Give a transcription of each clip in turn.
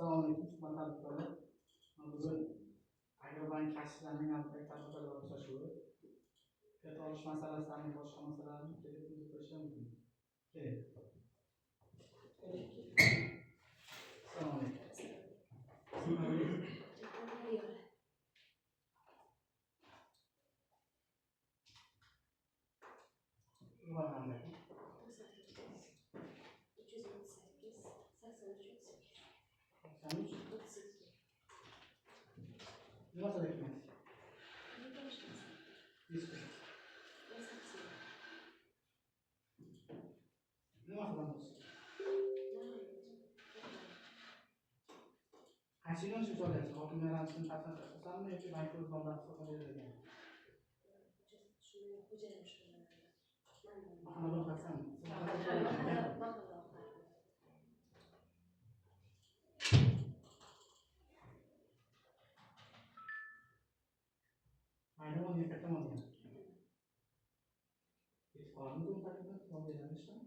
Assalomu alaykum. Bugun Agrobank kashlarining albatta tadbirlar uchrashuvi. Kredit olish masalasidan boshqa masalalarni kelib ko'rish mumkin. Kerak. Assalomu alaykum. Nima qilyapsiz? Nima qilamiz? Qanchadan shu so'rayapsiz? Hokimlar anchini tasdiq qilsanmi yoki bank o'zlaridan hisobga berilgan? Shuni xo'jayin shuni. Mahalla qilsan. Mayda bo'lgan katta bo'lgan. Biz qonun tartibida to'g'ri berilishmi?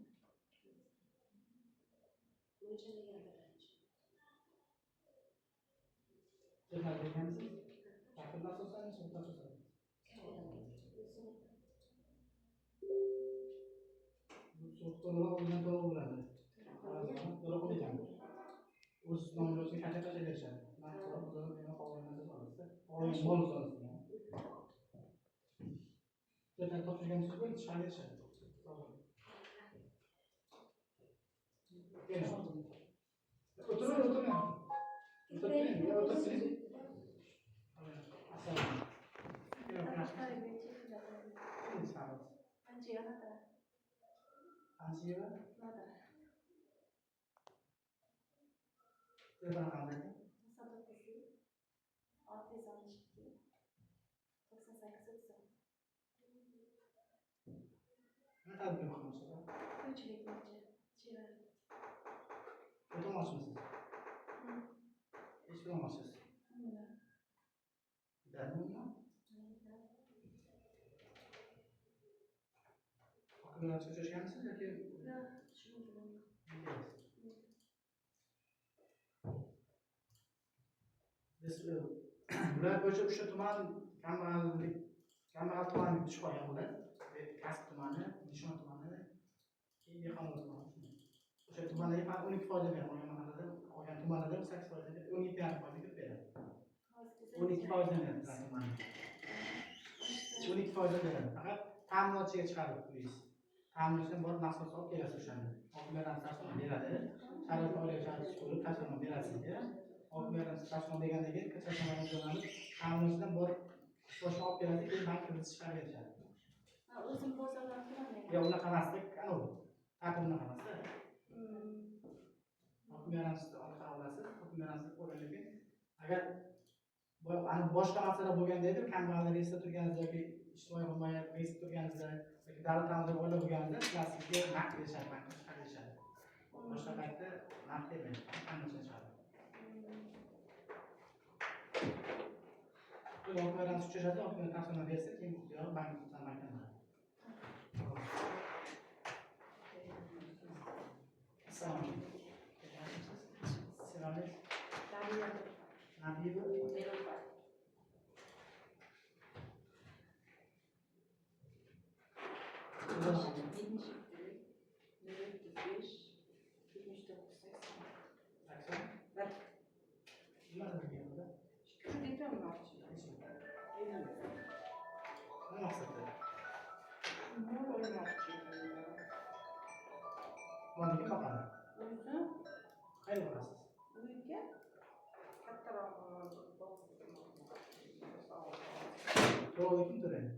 Mo'ljallagan birinchi. Sizlar bilgansiz? Tartibda asosan sudda asosan. Bu sud to'lov o'zidan to'lov bo'ladi. To'lov qilingan. O'z nomini qancha berishadi? Mahsulot o'zini yana qolganini so'raysiz. Qolgan mol so'raysiz. Zaten topshirgansiz bu chiqarishadi. Gel. Oturun. Oturun. Assalomu Hokimlar uchrashganmisiz yoki? Yo'q, shuni bilaman. Biz bular bo'yicha o'sha tuman kambag'al tumani tushib qolgan bular. Kasb tumani, Nishon tumani, keyin Dehqonobod tumani. O'sha tumandagi ham 12% beradi. Qolgan mahallada, qolgan tumanlarda 8%, 12,5% kirib beradi. 12% beradi tumani. 12% beradi. Faqat ta'minotchiga chiqarib qo'yasiz. Ta'minotchidan borib mahsulot olib kelasiz o'shani. Hokimlardan tasdiq beradi. Sharoit oilaga sharoit ko'rib tasdiq berasizga. Hokimlardan tasdiq bergandan keyin kasalxonaga jo'nalib, ta'minotchidan borib boshqa olib keladi, keyin bank kredit chiqarib beradi. O'zim bozordan qilaman. Yo'q, unaqa emasda, anavi. Tartib unaqa emasda. Hokimlardan anaqa olasiz, hokimlardan ko'rgandan keyin agar boshqa masala bo'lganda edi, kambag'allar reyestrda turganingizda yoki ijtimoiy himoya reyestrda turganingizda yoki davlat ta'minot oila bo'lganida sizga naqd berishadi, bankdan chiqarib berishadi. Boshqa paytda naqd bermaydi, ta'minotchidan chiqadi. Hokimlardan uchrashadi, hokimlar taqsimot bersa, keyin bankdan boradi. Assalomu alaykum. Assalomu alaykum. Nabiba. Mana kapan? Qayerga borasiz? Uyga kattaroq To'g'ri kim to'laydi?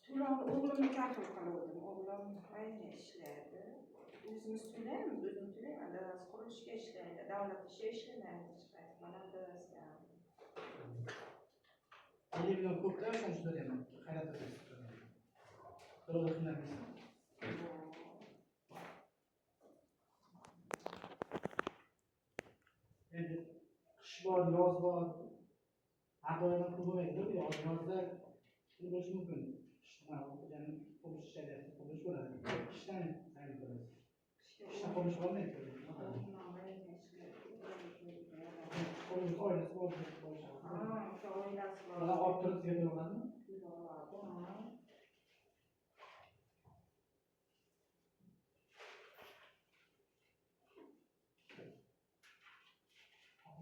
to'lovni o'g'limni kafil qildim. O'g'lim ayni ishlaydi. O'zimiz to'laymiz, o'zim to'layman. Dadasi qurilishga ishlaydi, davlat ishida ishlamaydi. Mana dadasi ham. 50 million ko'pda o'shani to'layman. Hayrat qilasiz. To'lovni qilmaysiz. Endi qish bor, yoz bor. Aqoydan pul bo'lmaydi. Yozda pul bo'lishi mumkin. Qishda o'qigani qurilish ishlayapti, qurilish bo'ladi. Qishdan sayil qilasiz. Qishda qurilish bo'lmaydi. ko'rib qo'yishadi. O'sha oilasi bor. Ular olib turib sizga to'lamadimi?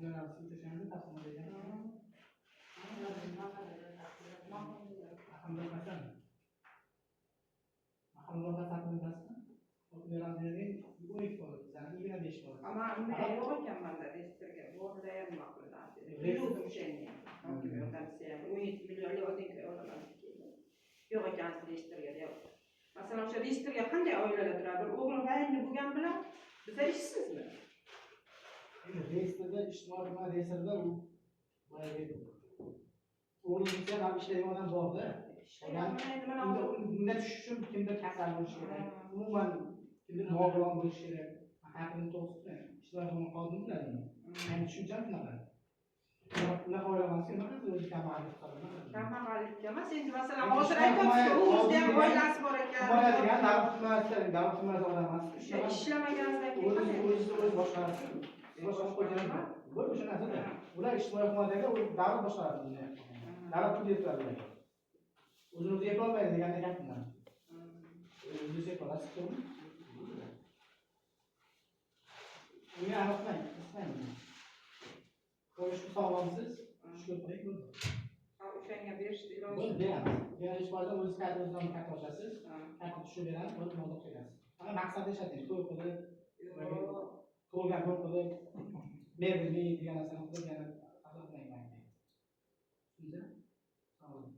Ular siz tashlanganda taqsim etilgan. Mahalla qachon? Mahalla qachon bilasizmi? Ular bizning 12%, ya'ni 25%. Ama unday yo'q ekan manda reyestrga. Borda ham ma'qullar. Reyestrga o'shanga. Hokim yordamchisi ham 17 million yordamga olaman dedi. Yo'q ekan reyestrga yo'q. Masalan, o'sha reyestrga qanday oilalar turadi? Bir o'g'li vayni bo'lgan bilan biz ishsizmi? Reyestrda ijtimoiy xizmat reyestrida u boyagi o'g'lingizga ham ishlaydigan odam borda. Unda tushish uchun kimdir kasal bo'lishi kerak. Umuman kimdir nogiron bo'lishi kerak. Haqini to'g'risida ijtimoiy xizmat xodimi biladimi? Meni tushuncham shunaqa. Unaqa o'ylamasdan nima qilasiz o'zi kambag'allik qiladi. Kambag'allik emas, endi masalan hozir aytamiz-ku, o'zida ham oilasi bor ekan. Boyatigan davlat xizmatida odam emas. Ishlamagandan keyin o'zi boshqaradi. Boshqa qo'yganlar. Bu o'sha narsada. Ular ijtimoiy xizmatga davlat boshqaradi buni. Davlat pul beradi. O'zini eplolmaydi deganda gapman. O'zingiz eplolasiz to'g'rimi? Unga aniqlang. Ko'rishni sog'lomsiz, shukur qiling bo'ldi. O'shanga berishdi iloji. Bo'ldi, beramiz. Yana ish bo'lsa o'zingiz o'zingizdan karta ochasiz. Karta tushib beramiz, bo'ldi, molda qo'yasiz. Mana maqsadni ishlating. To'y qilib, tug'ilgan kun qilib, merli degan narsani qilib yana aqllanmayman. Shunda sog'lom.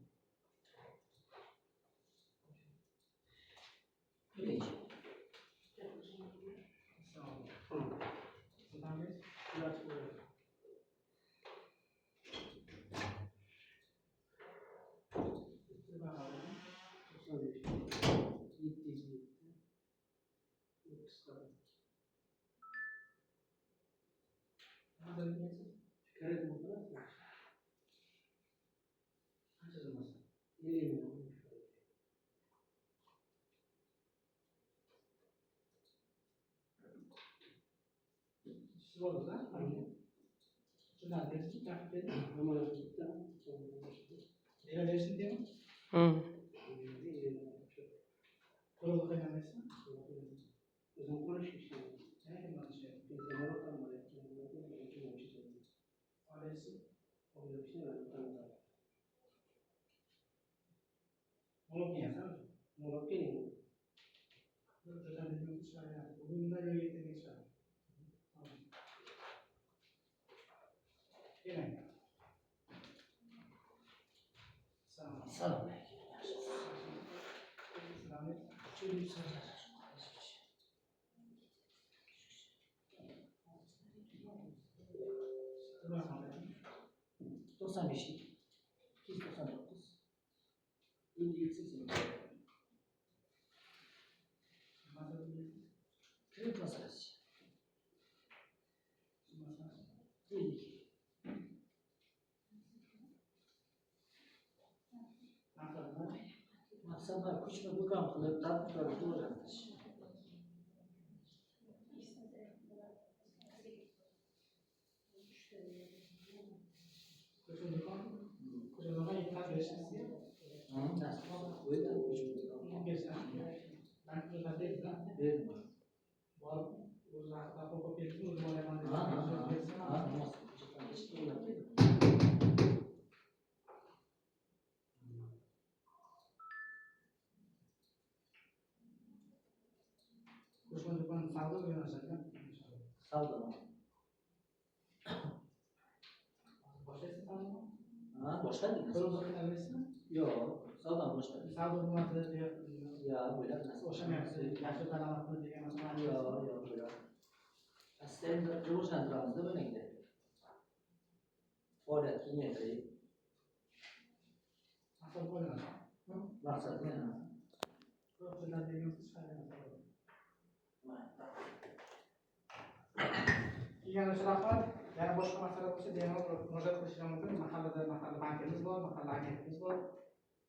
Maqsadlar kuchni do'kon qilib, tadbirkorlik o'rgatish. Boshqa yo'q, savdo boshqa. Savdo xizmati Ya, bo'ylab o'sha narsa yaxshi daromad degan narsa. yo'q, bo'ylab. Aslida rivojlantiramizda buningda. Faoliyat kengaytirib. Maqsad bo'ladi. Maqsad yana. Ko'pchilar degan chiqargan. Yana rahmat, yana boshqa masala bo'lsa, yana murojaat qilishlar mumkin. Mahalla bankimiz bor, mahalla agentligimiz bor.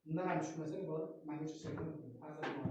Undan ham tushmasak bor, menga o'sha shekilda hozir bor.